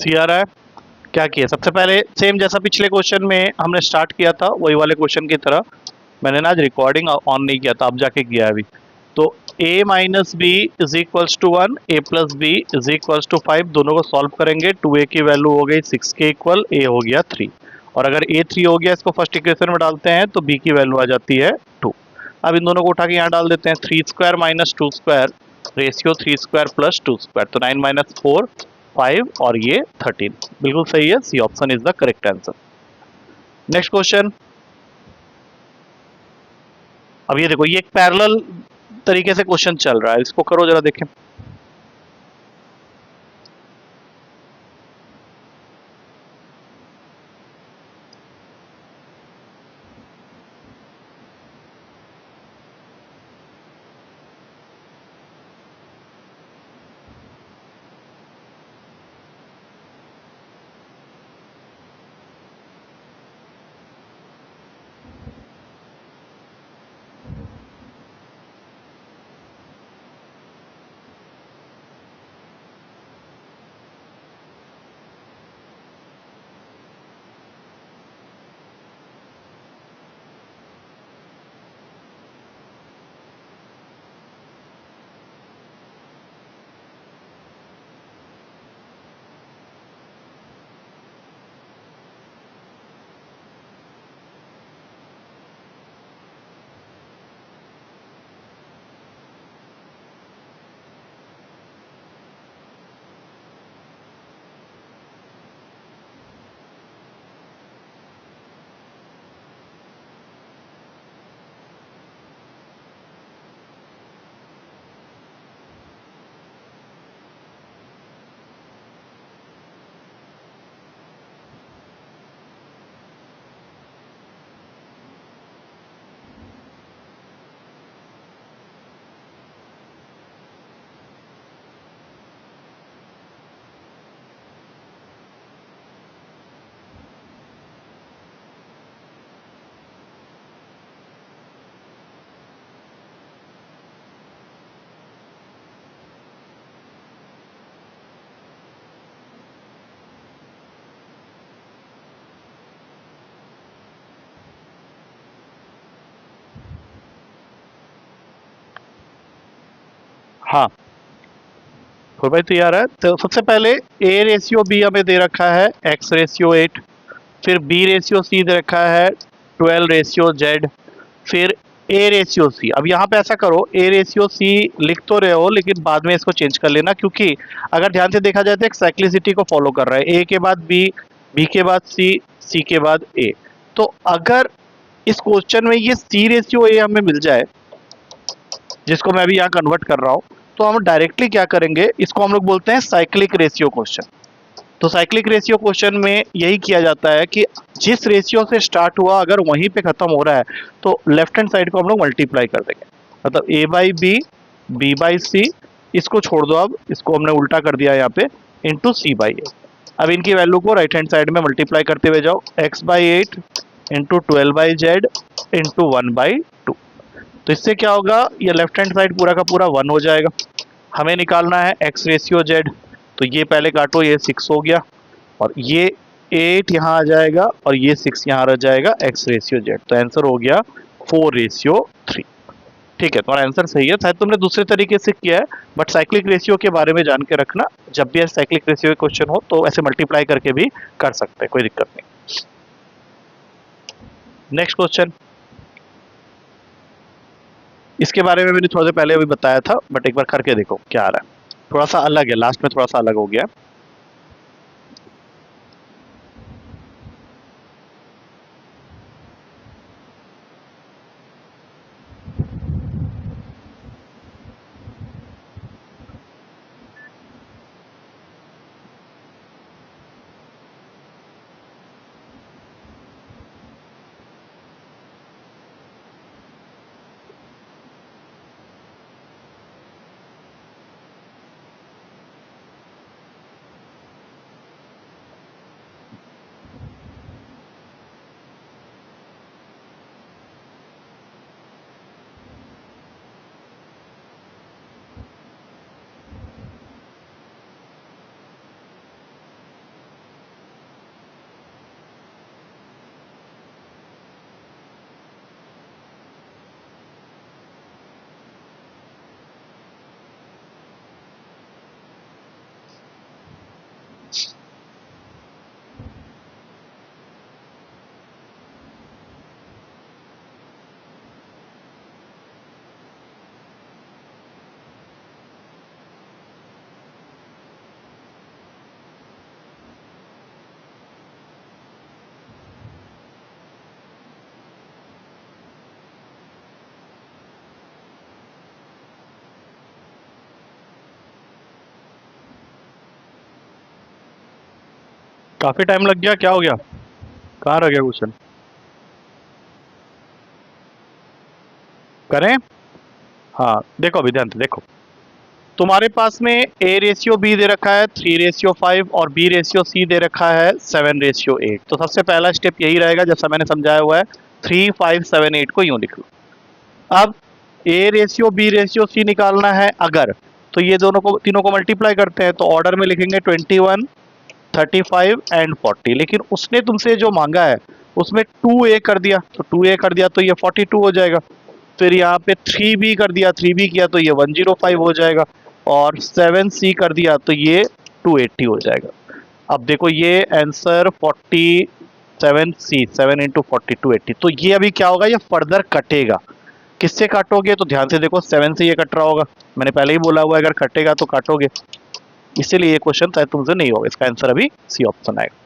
सी आ रहा है। क्या किया सबसे पहले, सेम जैसा पिछले क्वेश्चन में हमने स्टार्ट किया था वही वाले क्वेश्चन की तरह, मैंने ना आज रिकॉर्डिंग ऑन नहीं किया था, अब जाके किया है अभी। तो a minus B is equals to 1, a plus B is equals to 5, दोनों को सॉल्व करेंगे। 2a की वैल्यू हो गई 6 के इक्वल, a हो गया 3, और अगर a 3 हो गया इसको फर्स्ट इक्वेशन में डालते हैं तो b की वैल्यू आ जाती है 2। अब इन दोनों को उठा के यहाँ डाल देते हैं, 3 square minus 2 square ratio 3 square plus 2 square, तो 9 माइनस 4 5 और ये 13, बिल्कुल सही है, C option is the correct answer. Next question. अब ये देखो, ये एक पैरेलल तरीके से क्वेश्चन चल रहा है, इसको करो जरा देखें। हाँ, तो भाई तैयार है। तो सबसे पहले ए रेशियो बी हमें दे रखा है एक्स रेशियो 8, फिर बी रेशियो सी दे रखा है 12 रेशियो जेड, फिर ए रेशियो सी। अब यहाँ पे ऐसा करो, ए रेशियो सी लिख तो रहे हो लेकिन बाद में इसको चेंज कर लेना, क्योंकि अगर ध्यान से देखा जाए तो एक साइक्लिसिटी को फॉलो कर रहा है, ए के बाद बी, बी के बाद सी, सी के बाद ए। तो अगर इस क्वेश्चन में ये सी रेशियो ए हमें मिल जाए, जिसको मैं भी यहाँ कन्वर्ट कर रहा हूँ, तो हम डायरेक्टली क्या करेंगे, इसको हम लोग बोलते हैं साइक्लिक रेशियो क्वेश्चन। तो साइक्लिक रेशियो क्वेश्चन में यही किया जाता है कि जिस रेशियो से स्टार्ट हुआ अगर वहीं पे खत्म हो रहा है तो लेफ्ट हैंड साइड को हम लोग मल्टीप्लाई कर देंगे, मतलब ए बाई बी, बी बाई सी, इसको छोड़ दो, अब इसको हमने उल्टा कर दिया यहाँ पे, इंटू सी बाई ए। अब इनकी वैल्यू को राइट हैंड साइड में मल्टीप्लाई करते हुए जाओ, x by 8 into 12 by Z into 1/2। तो इससे क्या होगा, ये लेफ्ट हैंड साइड पूरा का पूरा 1 हो जाएगा। हमें निकालना है एक्स रेशियो जेड, तो ये पहले काटो, ये 6 हो गया, और ये 8 यहाँ आ जाएगा और ये 6 यहाँ रह जाएगा एक्स रेशियो जेड, तो आंसर हो गया 4:3। ठीक है, तुम्हारा आंसर सही है, शायद तुमने दूसरे तरीके से किया है, बट साइक्लिक रेशियो के बारे में जान के रखना, जब भी साइक्लिक रेशियो क्वेश्चन हो तो ऐसे मल्टीप्लाई करके भी कर सकते हैं, कोई दिक्कत नहीं। नेक्स्ट क्वेश्चन, इसके बारे में मैंने थोड़ा देर पहले अभी बताया था, बट एक बार करके देखो क्या आ रहा है। थोड़ा सा अलग है, लास्ट में थोड़ा सा अलग हो गया। काफी टाइम लग गया, क्या हो गया, कहाँ रह गया क्वेश्चन? करें? हाँ देखो अभी ध्यान से देखो, तुम्हारे पास में ए रेशियो बी दे रखा है 3:5 और बी रेशियो सी दे रखा है 7:8। तो सबसे पहला स्टेप यही रहेगा जैसा मैंने समझाया हुआ है, 3:5:7:8 को यूं लिख लो। अब A ratio B ratio C निकालना है अगर, तो ये दोनों को तीनों को मल्टीप्लाई करते हैं तो ऑर्डर में लिखेंगे 21, 35 एंड 40। लेकिन उसने तुमसे जो मांगा है उसमें 2a कर दिया, तो 2a कर दिया तो ये 42 हो जाएगा। फिर यहाँ पे 3b कर दिया, 3b किया तो ये 105 हो जाएगा, और 7c कर दिया तो ये 280 हो जाएगा। अब देखो ये आंसर 47c, 7 इंटू 40 280। तो ये अभी क्या होगा, ये फर्दर कटेगा। किससे काटोगे, तो ध्यान से देखो 7 से ये कट रहा होगा, मैंने पहले ही बोला हुआ है अगर कटेगा तो काटोगे, इसीलिए ये क्वेश्चन शायद तुमसे नहीं होगा। इसका आंसर अभी सी ऑप्शन आएगा,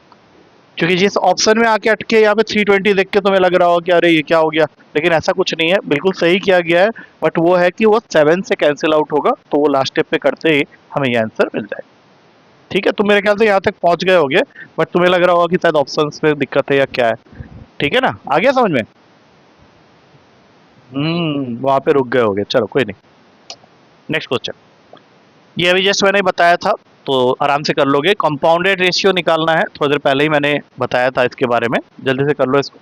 क्योंकि जिस ऑप्शन में आके अटके यहाँ पे 320 देख के तुम्हें लग रहा हो कि अरे ये क्या हो गया, लेकिन ऐसा कुछ नहीं है, बिल्कुल सही किया गया है। बट वो है कि वो 7 से कैंसिल आउट होगा, तो वो लास्ट स्टेप पे करते ही हमें ये आंसर मिल जाएगा। ठीक है, तुम मेरे ख्याल से यहाँ तक पहुंच गए होगे, बट तुम्हें लग रहा होगा कि शायद ऑप्शन में दिक्कत है या क्या है। ठीक है ना, आ गया समझ में? वहां पे रुक गए होगे, चलो कोई नहीं। नेक्स्ट क्वेश्चन, ये अभी जस्ट मैंने बताया था, तो आराम से कर लोगे। कंपाउंडेड रेशियो निकालना है, थोड़ी देर पहले ही मैंने बताया था इसके बारे में, जल्दी से कर लो इसको।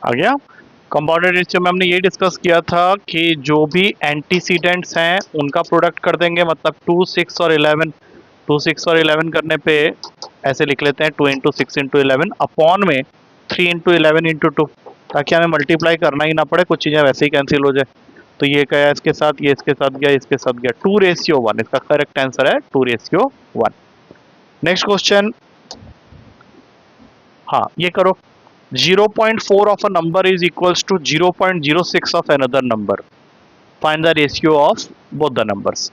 आ गया? कंपाउंडेड रेशियो में हमने ये डिस्कस किया था कि जो भी एंटीसीडेंट्स हैं उनका प्रोडक्ट कर देंगे, मतलब 2, 6 और 11। 2, 6 और 11 करने पे ऐसे लिख लेते हैं 2 इंटू 6 इंटू 11 अपॉन में 3 इंटू 11 इंटू 2, ताकि हमें मल्टीप्लाई करना ही ना पड़े, कुछ चीज़ें वैसे ही कैंसिल हो जाए। तो ये क्या, इसके साथ ये इसके साथ गया, इसके साथ गया, 2:1, इसका करेक्ट आंसर है 2:1। नेक्स्ट क्वेश्चन, हाँ ये करो। 0.4 of a number is equals to 0.06 of another number. Find the ratio of both the numbers.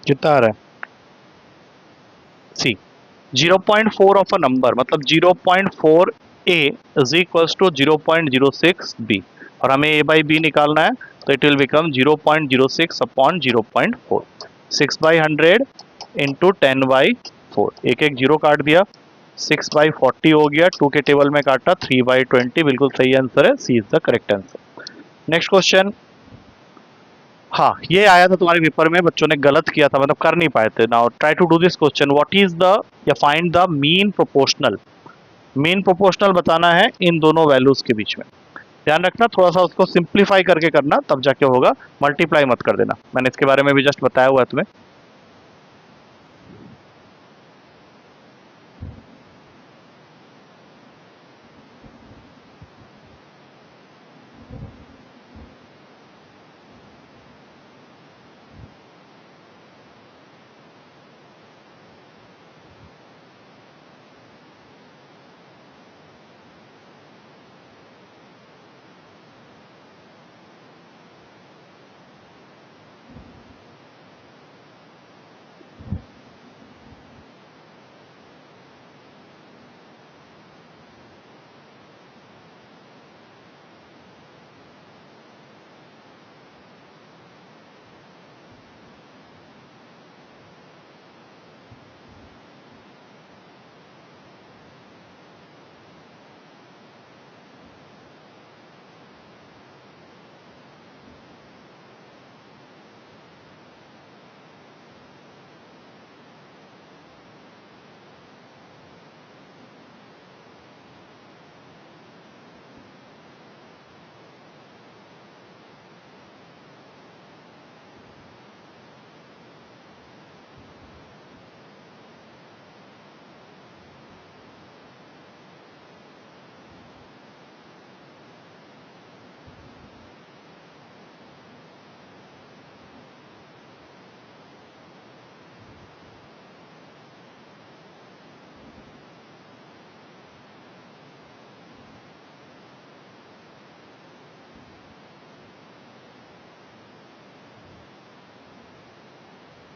कितना आ रहा है? सी, 0.4 ऑफ अ नंबर मतलब 0.4 ए इज इक्वल्स टू 0.06 बी, और हमें ए बाई बी निकालना है, तो it will become 0.06 upon 0.4, 6/100 into 10/4, एक एक जीरो काट दिया, 6/40 हो गया, 2 के टेबल में काटा, 3/20, बिल्कुल सही आंसर है, C is the correct answer. Next question, हाँ ये आया था तुम्हारे पेपर में, बच्चों ने गलत किया था, मतलब कर नहीं पाए थे। Now try to do this question, what is the, या find the mean proportional. Mean proportional बताना है इन दोनों वैल्यूज के बीच में। ध्यान रखना, थोड़ा सा उसको सिंप्लीफाई करके करना, तब जाके होगा, मल्टीप्लाई मत कर देना, मैंने इसके बारे में भी जस्ट बताया हुआ है तुम्हें।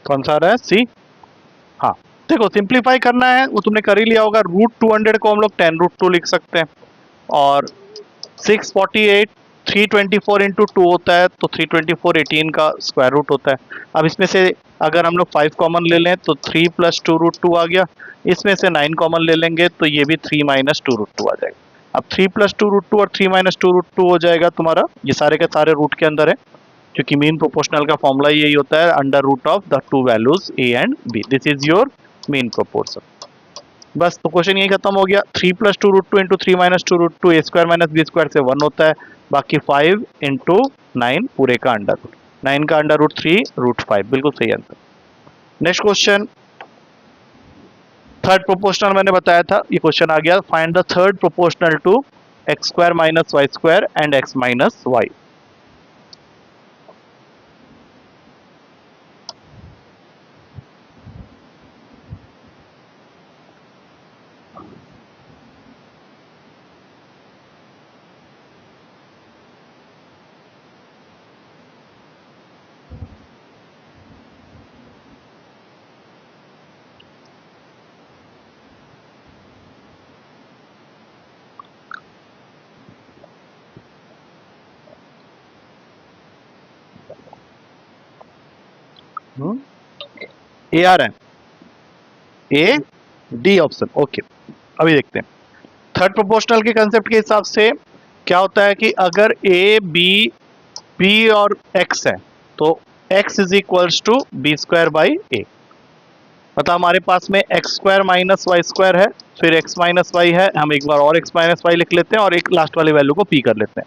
कौन सा आ रहा है? सी। हाँ, देखो सिंप्लीफाई करना है वो तुमने कर ही लिया होगा। √200 को हम लोग 10√2 लिख सकते हैं, और 648 324 इंटू 2 होता है, तो 324 18 का स्क्वायर रूट होता है। अब इसमें से अगर हम लोग 5 कॉमन ले लें तो 3 + 2√2 आ गया। इसमें से 9 कॉमन ले लेंगे तो ये भी 3 - 2√2 आ जाएगा। अब 3 + 2√2 और 3 - 2√2 हो जाएगा तुम्हारा, ये सारे के सारे रूट के अंदर है, क्योंकि मीन प्रोपोर्शनल का फॉर्मूला यही होता है, under root of the two values A and B, this is your mean proportion. बस, तो क्वेश्चन यही खत्म हो गया। 3 + 2√2 इंटू 3 - 2√2 ए स्क्वायर माइनस बी स्क्वायर से 1 होता है, बाकी 5 इंटू 9 पूरे का अंडर रूट, 9 का अंडर रूट 3 √5, बिल्कुल सही answer. Next question, third proportional मैंने बताया था, ये क्वेश्चन आ गया, find the third proportional to X square minus Y square and X minus Y. A आ रहा है, ए डी ऑप्शन, ओके। अभी देखते हैं थर्ड प्रोपोर्शनल के कंसेप्ट के हिसाब से क्या होता है कि अगर ए बी, बी और एक्स है, तो X is equals to B square by A. मतलब हमारे पास में X square minus Y square है, फिर एक्स माइनस वाई है, हम एक बार और एक्स माइनस वाई लिख लेते हैं और एक लास्ट वाली वैल्यू को पी कर लेते हैं।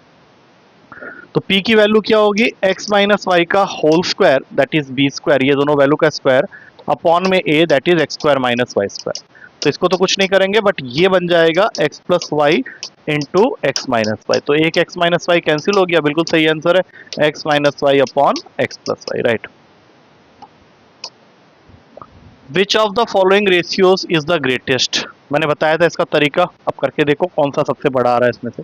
तो p की वैल्यू क्या होगी? x माइनस वाई का whole square that is B square, ये दोनों वैल्यू का स्क्वायर, अपॉन में a that is X square minus Y square. तो इसको तो कुछ नहीं करेंगे, बट ये बन जाएगा x plus Y into X minus Y. तो एक x माइनस वाई कैंसिल हो गया, बिल्कुल सही आंसर है x minus Y upon X plus Y, right. Which of the following ratios is the greatest? मैंने बताया था इसका तरीका, अब करके देखो कौन सा सबसे बड़ा आ रहा है इसमें से।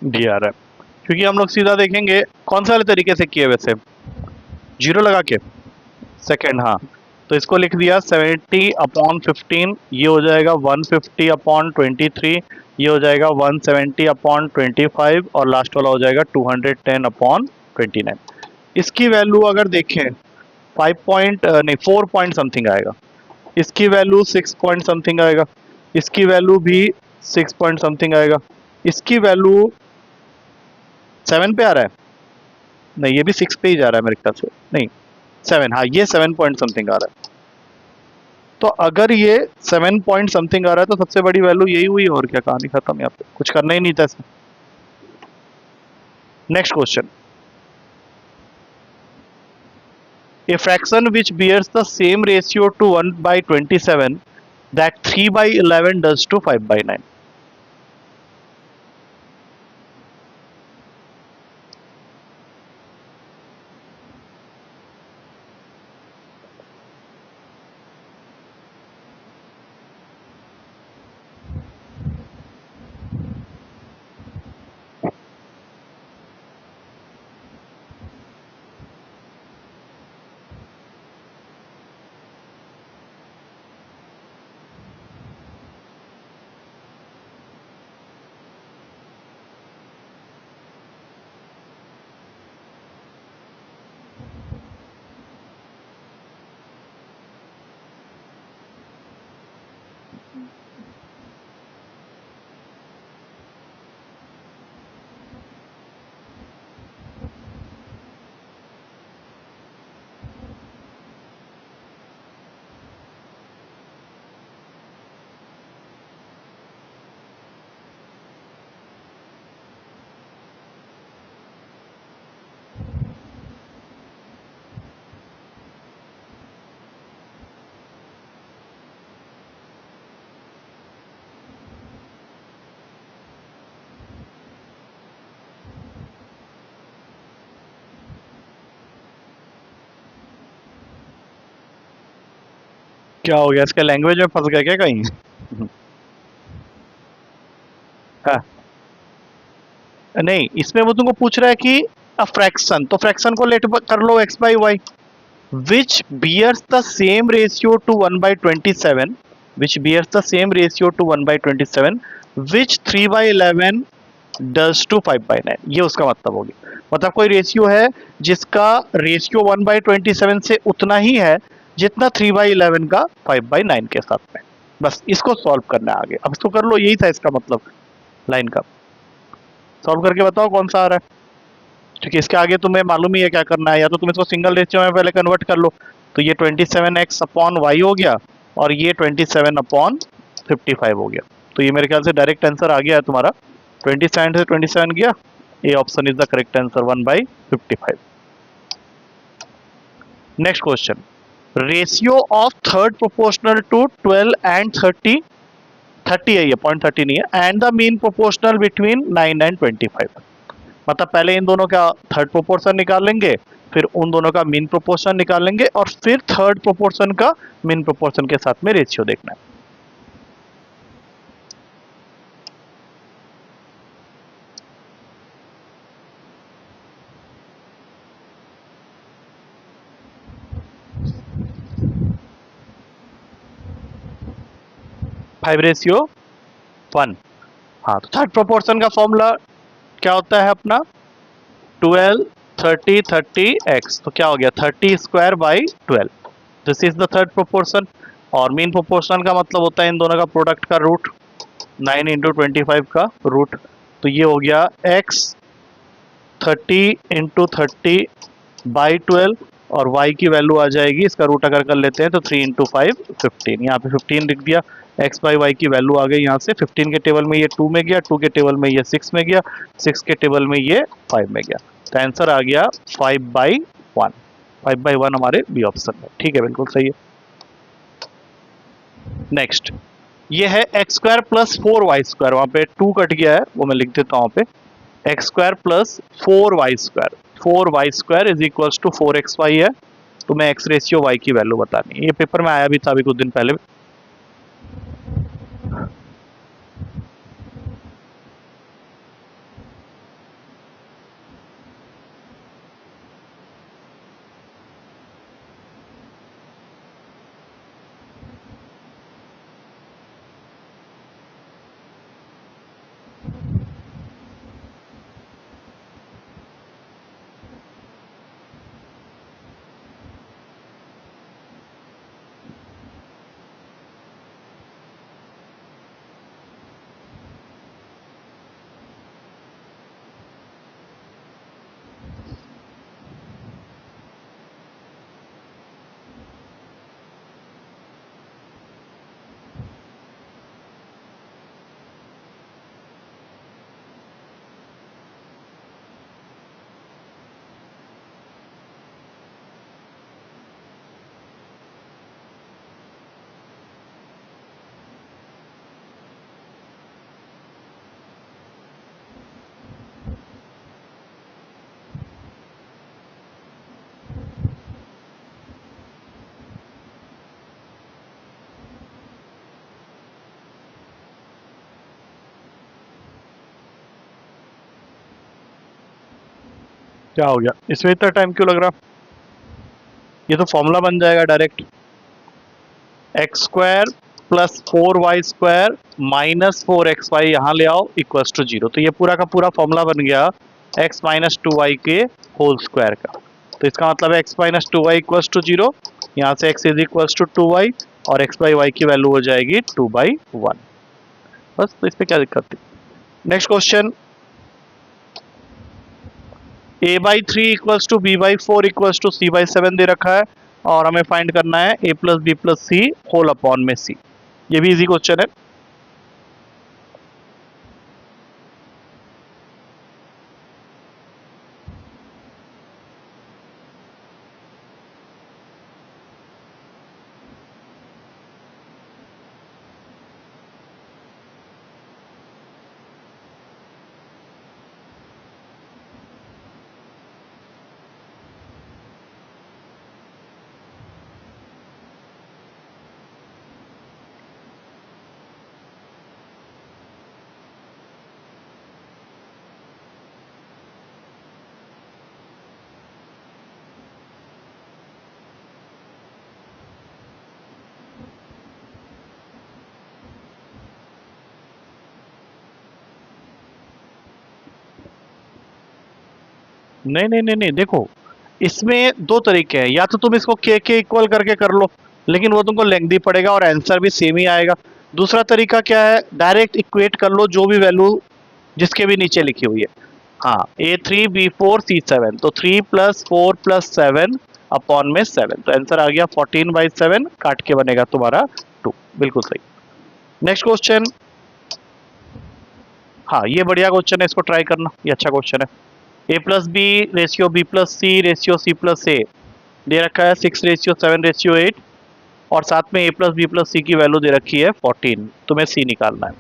डी आ रहा है, क्योंकि हम लोग सीधा देखेंगे कौन सा वाले तरीके से किए, वैसे जीरो लगा के सेकेंड, हाँ। तो इसको लिख दिया 70/15, ये हो जाएगा 150/23, ये हो जाएगा 170/25, और लास्ट वाला हो जाएगा 210/29। इसकी वैल्यू अगर देखें 5 पॉइंट नहीं 4 पॉइंट समथिंग आएगा, इसकी वैल्यू 6 पॉइंट समथिंग आएगा, इसकी वैल्यू भी 6 पॉइंट समथिंग आएगा, इसकी वैल्यू 7 पे आ रहा है, नहीं ये भी 6 पे ही जा रहा है मेरे ख्याल से, नहीं 7, हाँ ये 7 पॉइंट समथिंग आ रहा है। तो अगर ये 7 पॉइंट समथिंग आ रहा है तो सबसे बड़ी वैल्यू यही हुई, और क्या, कहानी खत्म, यहाँ पे कुछ करना ही नहीं था इसमें। Next question, a fraction which bears the same ratio to 1/27 that 3/11 does to 5/9। क्या हो गया, इसके लैंग्वेज में फंस गया क्या कहीं? हाँ, नहीं इसमें वो तुमको पूछ रहा है कि अ फ्रैक्शन, तो फ्रैक्शन को लेट कर लो x by Y, which bears the same ratio to 1/27, which bears the same ratio to 1/27, which 3/11 does to 5/9। ये उसका मतलब होगी, मतलब कोई रेशियो है जिसका रेशियो 1/27 से उतना ही है जितना 3/11 का 5/9 के साथ में। बस इसको सॉल्व करना है आगे, अब इसको कर लो, यही था इसका मतलब लाइन का। सॉल्व करके बताओ कौन सा आ रहा है। ठीक है, इसके आगे तुम्हें मालूम ही है क्या करना है, या तो तुम इसको सिंगल रेशियो में पहले कन्वर्ट कर लो, तो ये 27x अपॉन वाई हो गया और ये 27 अपॉन 55 हो गया। तो ये मेरे ख्याल से डायरेक्ट आंसर आ गया है तुम्हारा, 27 से 27 गया, A option is the correct answer, 1/55। Next question, ratio of third proportional to 12 and 30, 30 है ये, 0.30 नहीं है, and the mean proportional between 9 and 25। मतलब पहले इन दोनों का थर्ड प्रोपोर्शन निकाल लेंगे, फिर उन दोनों का मीन प्रोपोर्शन निकाल लेंगे, और फिर थर्ड प्रोपोर्शन का मीन प्रोपोर्शन के साथ में रेशियो देखना है। 5:1। हाँ, तो थर्ड प्रोपोर्शन का फॉर्मूला क्या होता है अपना, 12 30 30x, तो क्या हो गया 30 square by 12, this is the third proportion. और मीन प्रोपोर्शनल का मतलब होता है इन दोनों का प्रोडक्ट का रूट, 9 इंटू 25 का रूट, तो ये हो गया x 30 इंटू 30 बाई 12, और y की वैल्यू आ जाएगी, इसका रूट अगर कर लेते हैं तो 3 इंटू 5 15, यहाँ पे 15 लिख दिया, x बाई वाई की वैल्यू आ गई यहाँ से, 15 के टेबल में ये 2 में गया, 2 के टेबल में ये 6 में गया, 6 के टेबल में ये 5 में गया, तो आंसर आ गया 5/1। 5/1 हमारे बी ऑप्शन में, ठीक है, बिल्कुल सही है। नेक्स्ट, ये है एक्स स्क्वायर प्लस 4y², वहाँ पे 2 कट गया है, वो मैं लिख देता हूँ वहाँ पे, X square plus 4y², 4y² is equals to 4xy है, तो मैं एक्स रेशियो वाई की वैल्यू बतानी है, ये पेपर में आया भी था अभी कुछ दिन पहले। क्या हो गया, इसमें इतना टाइम क्यों लग रहा, ये तो फॉर्मूला बन जाएगा direct, x square plus 4y² minus 4xy यहाँ ले आओ इक्वल्स टू 0, तो ये पूरा का पूरा फॉर्मूला बन गया x माइनस 2y के होल स्क्वायर का, तो इसका मतलब है x minus 2y equals to 0, यहाँ से x is equals to 2y, और x बाई वाई की वैल्यू हो जाएगी 2/1, बस, तो इसमें क्या दिक्कत थी। Next question, a/3 equals to b/4 equals to c/7 दे रखा है, और हमें फाइंड करना है a plus B plus C whole upon में c, ये भी इजी क्वेश्चन है। नहीं नहीं नहीं नहीं, देखो इसमें दो तरीके हैं, या तो तुम इसको के इक्वल करके कर लो, लेकिन वो तुमको लेंथी पड़ेगा और आंसर भी सेम ही आएगा। दूसरा तरीका क्या है, डायरेक्ट इक्वेट कर लो जो भी वैल्यू जिसके भी नीचे लिखी हुई है। हाँ, A3 B4 C7, तो 3 + 4 + 7 अपॉन में 7, तो आंसर आ गया 14/7, काट के बनेगा तुम्हारा 2। बिल्कुल सही। Next question. हाँ, ये बढ़िया क्वेश्चन है, इसको ट्राई करना, ये अच्छा क्वेश्चन है। A+B/B+C/C+A दे रखा है 6:7:8, और साथ में A+B+C की वैल्यू दे रखी है 14, तुम्हें C निकालना है।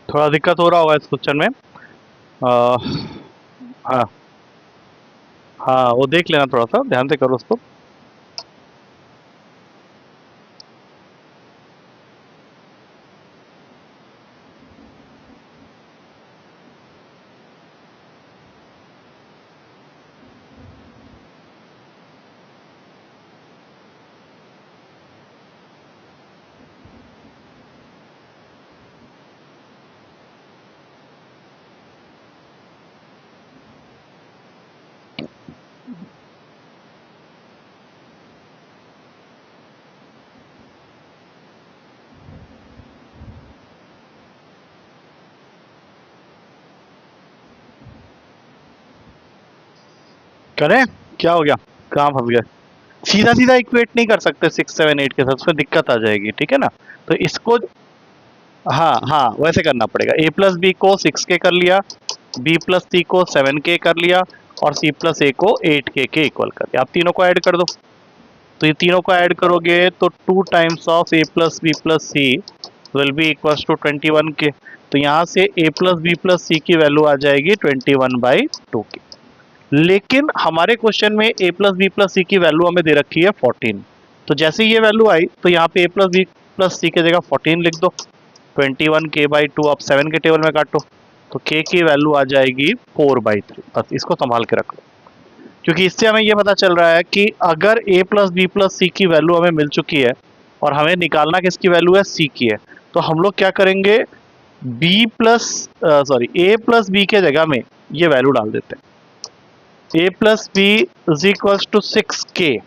थोड़ा दिक्कत हो रहा होगा इस क्वेश्चन में। हाँ हाँ, वो देख लेना, थोड़ा सा ध्यान से करो उसको। करें, क्या हो गया, कहाँ फंस गए? सीधा सीधा इक्वेट नहीं कर सकते 6 7 8 के साथ, उसमें दिक्कत आ जाएगी, ठीक है ना। तो इसको, हाँ हाँ, वैसे करना पड़ेगा। A+B को 6K कर लिया, B+C को 7K कर लिया, और C+A को 8K के इक्वल कर दिया। आप तीनों को ऐड कर दो, तो ये तीनों को ऐड करोगे तो 2 times of A+B+C will be equals to 21K। तो यहाँ से A+B+C की वैल्यू आ जाएगी 21/2K। लेकिन हमारे क्वेश्चन में A+B+C की वैल्यू हमें दे रखी है 14, तो जैसे ये वैल्यू आई तो यहाँ पे A+B+C की जगह 14 लिख दो। 21K/2 आप 7 के टेबल में काटो, तो K की वैल्यू आ जाएगी 4/3। बस इसको संभाल के रख लो, क्योंकि इससे हमें ये पता चल रहा है कि अगर A+B+C की वैल्यू हमें मिल चुकी है और हमें निकालना किसकी वैल्यू है, C की है, तो हम लोग क्या करेंगे, A+B के जगह में ये वैल्यू डाल देते हैं। A+B is equals to 6K,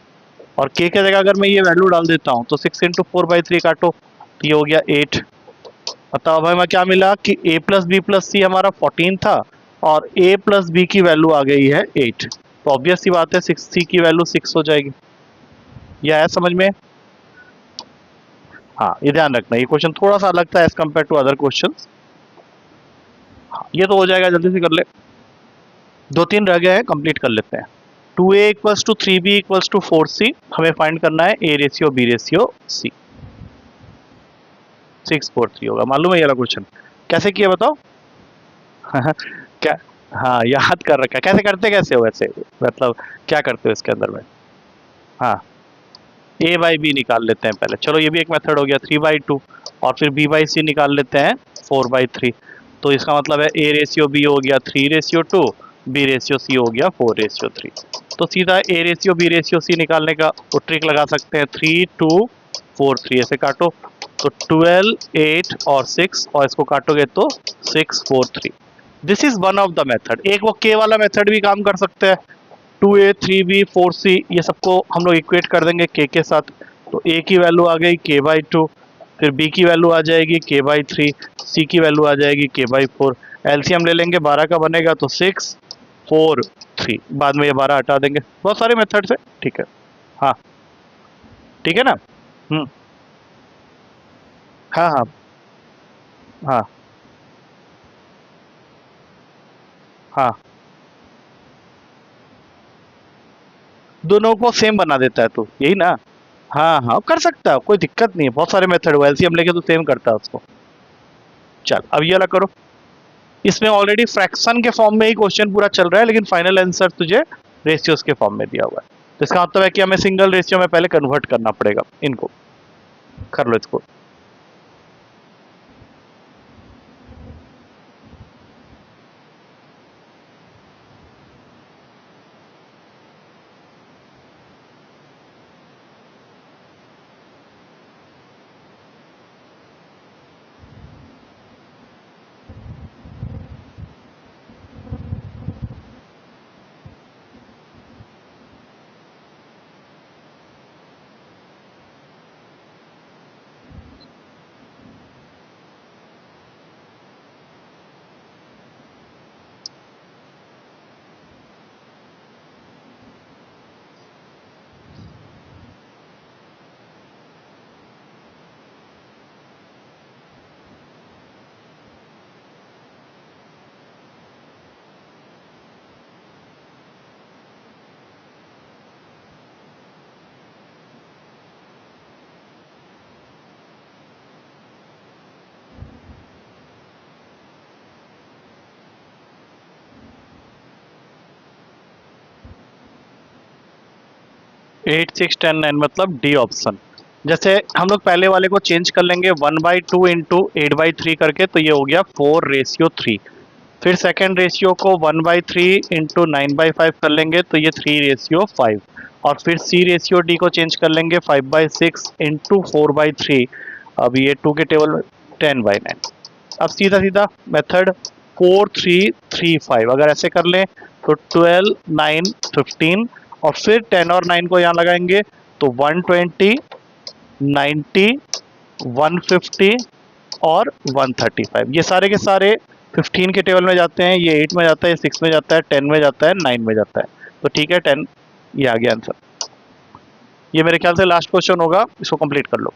और K के जगह अगर मैं ये वैल्यू डाल देता हूँ तो 6 × 4/3 काटो, तो ये हो गया 8। बताओ भाई, मैं क्या मिला कि A+B+C हमारा 14 था, और A+B की वैल्यू आ गई है 8, तो ऑब्वियस सी बात है 6C की वैल्यू 6 हो जाएगी। यह है समझ में? हाँ, ये ध्यान रखना, ये क्वेश्चन थोड़ा सा अलग था as compare to other question. ये तो हो जाएगा, जल्दी से कर ले, 2-3 रह गए हैं, कंप्लीट कर लेते हैं। 2A = 3B = 4C, हमें फाइंड करना है A/B/C। 6 4 3 होगा, मालूम है ये वाला क्वेश्चन कैसे किया, बताओ? क्या? हाँ, याद कर रखा है, कैसे करते, कैसे हो वैसे, मतलब क्या करते हो इसके अंदर में? हाँ, A/B निकाल लेते हैं पहले, चलो ये भी एक मेथड हो गया, 3/2, और फिर B/C निकाल लेते हैं 4/3। तो इसका मतलब है A/B हो गया 3/2, B/C हो गया 4/3। तो सीधा A/B/C निकालने का वो ट्रिक लगा सकते हैं, 3 2 4 3 ऐसे काटो, तो 12 8 और 6, और इसको काटोगे तो 6 4 3। This is one of the method. एक वो के वाला मेथड भी काम कर सकते हैं, 2a 3b 4c, ये सबको हम लोग इक्वेट कर देंगे के साथ, तो a की वैल्यू आ गई k/2, फिर b की वैल्यू आ जाएगी k/3, c की वैल्यू आ जाएगी k/4, एलसीएम ले लेंगे 12 का बनेगा तो 6 4 3, बाद में ये 12 हटा देंगे। बहुत सारे मेथड्स है, ठीक है। हाँ ठीक है ना। हम्म। हाँ हाँ हाँ हाँ, दोनों को सेम बना देता है तो यही ना। हाँ हाँ कर सकता है, कोई दिक्कत नहीं है, बहुत सारे मेथड एलसीएम लेके तो सेम करता है उसको। चल अब ये वाला करो। इसमें ऑलरेडी फ्रैक्शन के फॉर्म में ही क्वेश्चन पूरा चल रहा है, लेकिन फाइनल आंसर तुझे रेशियोज के फॉर्म में दिया हुआ है, तो इसका मतलब है कि हमें सिंगल रेशियो में पहले कन्वर्ट करना पड़ेगा इनको। कर लो इसको। 8 6 10 9 मतलब डी ऑप्शन। जैसे हम लोग पहले वाले को चेंज कर लेंगे 1/2 इंटू 8/3 करके, तो ये हो गया 4:3। फिर सेकेंड रेशियो को 1/3 इंटू 9/5 कर लेंगे तो ये 3:5। और फिर सी रेशियो डी को चेंज कर लेंगे 5/6 इंटू 4/3, अब ये 2 के टेबल में 10/9। अब सीधा सीधा मेथड 4 3 3 5 अगर ऐसे कर लें तो 12 9 15, और फिर 10 और 9 को यहाँ लगाएंगे तो 120 90 150 और 135, ये सारे के सारे 15 के टेबल में जाते हैं, ये 8 में जाता है, 6 में जाता है, 10 में जाता है, 9 में जाता है, तो ठीक है 10, ये आ गया आंसर। ये मेरे ख्याल से लास्ट क्वेश्चन होगा, इसको कंप्लीट कर लो।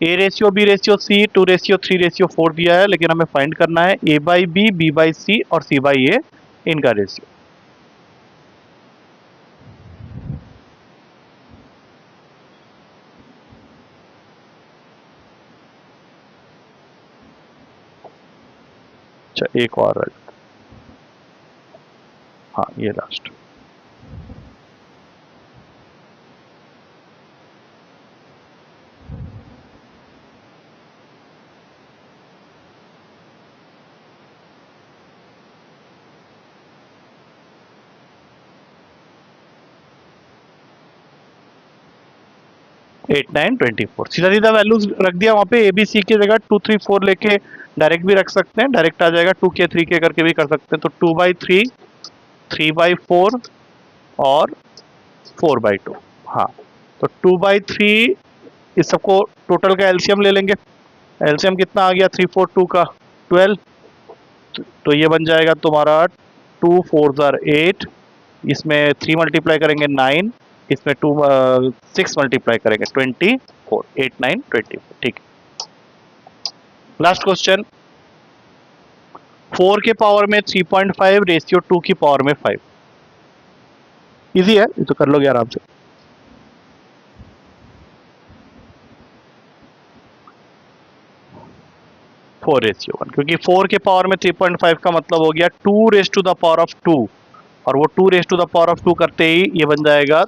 A ratio B ratio C 2:3:4 दिया है, लेकिन हमें फाइंड करना है a/b b/c और c/a इनका रेशियो। अच्छा एक और है। हाँ ये लास्ट। एट नाइन 24, सीधा सीधा वैल्यूज रख दिया वहाँ पे, ए बी सी की जगह 2 3 4 लेके डायरेक्ट भी रख सकते हैं, डायरेक्ट आ जाएगा 2 के 3 के करके भी कर सकते हैं, तो 2/3 3/4 और 4/2। हाँ तो 2/3, इस सबको टोटल का एलसीएम ले लेंगे। एलसीएम कितना आ गया 3 4 2 का 12, तो ये बन जाएगा तुम्हारा 2 4 जार 8, इसमें 3 मल्टीप्लाई करेंगे 9, इसमें 6 मल्टीप्लाई करेंगे 24, 8 9 24, ठीक है। लास्ट क्वेश्चन, 4 के पावर में 3.5 रेशियो 2 की पावर में 5। इजी है, ये तो कर लोगे आराम से। फोर रेशियो 1, क्योंकि 4 के पावर में 3.5 का मतलब हो गया 2 raised to the power of 2, और वो 2 raised to the power of 2 करते ही ये बन जाएगा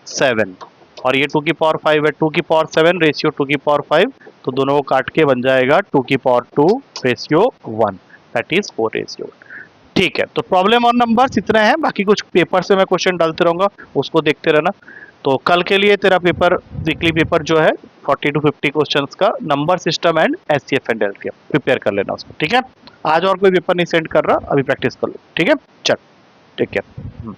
7, और ये 2 की पावर 5 है, 2 की पावर 7 रेशियो 2 की पावर 5, तो दोनों को काट के बन जाएगा 2 की power 2 ratio 1, that is 4 ratio 1। ठीक है, तो प्रॉब्लम और नंबर्स इतने हैं, बाकी कुछ पेपर से मैं क्वेश्चन डालते रहूंगा, उसको देखते रहना। तो कल के लिए तेरा पेपर, वीकली पेपर जो है 40 to 50 क्वेश्चंस का number system and HCF and LCM prepare कर लेना उसको, ठीक है। आज और कोई पेपर नहीं सेंड कर रहा, अभी प्रैक्टिस कर लो, ठीक है? चल, टेक केयर।